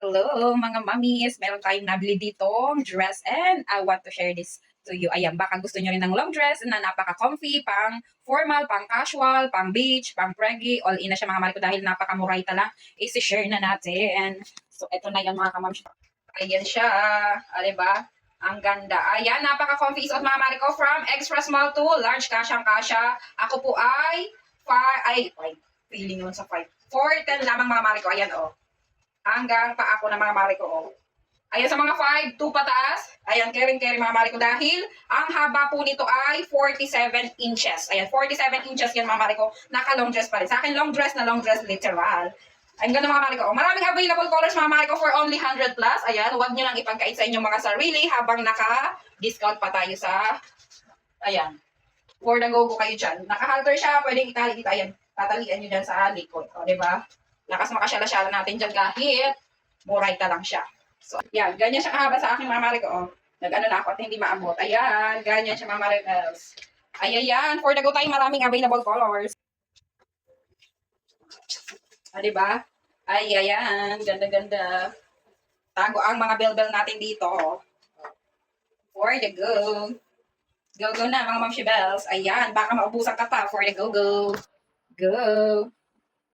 Hello mga mommies! Meron tayong nabili ditong dress and I want to share this to you. Ayan, baka gusto nyo rin ng long dress na napaka-comfy, pang formal, pang casual, pang beach, pang preggy, all in na siya mga mali ko dahil napaka-murayta lang. I-share na natin. So, eto na yung mga kamams. Ayan siya. Diba? Ang ganda. Ayan, napaka-comfy isuot mga mali ko from extra small to large, kasyang-kasya. Ako po ay feeling yun sa 5. 4'10 lamang mga mali ko. Ayan, oh. Hanggang pa ako na mga mari ko. Oh. Ayan sa mga 5, 2 pataas. Ayan, carry mga mari ko dahil ang haba po nito ay 47 inches. Ayan, 47 inches yan mga mari ko. Naka-long dress pa rin. Sa akin, long dress literal. Ayan, ganun mga mari ko. Oh, maraming available colors mga mari ko for only 100 plus. Ayan, huwag nyo lang ipagkait sa inyong mga sarili habang naka-discount pa tayo sa, ayan, for the go-go kayo dyan. Naka-halter siya, pwedeng itali dito. Ayan, tatalian nyo dyan sa likod. O, diba? Lakas makasyala-syala natin dyan kahit murayta lang siya. So, yan. Ganyan siya kahaba sa aking mga mari ko. Oh. Nag-ano na ako at hindi maabot. Ayan. Ganyan siya mga mari girls. Ayan. For the go tayo maraming available colors. Diba? Ayan. Ganda-ganda. Tago ang mga bell-bell natin dito. For the go. Go-go na mga mamshi bells. Ayan. Baka maubusan ka pa. For the go-go. Go.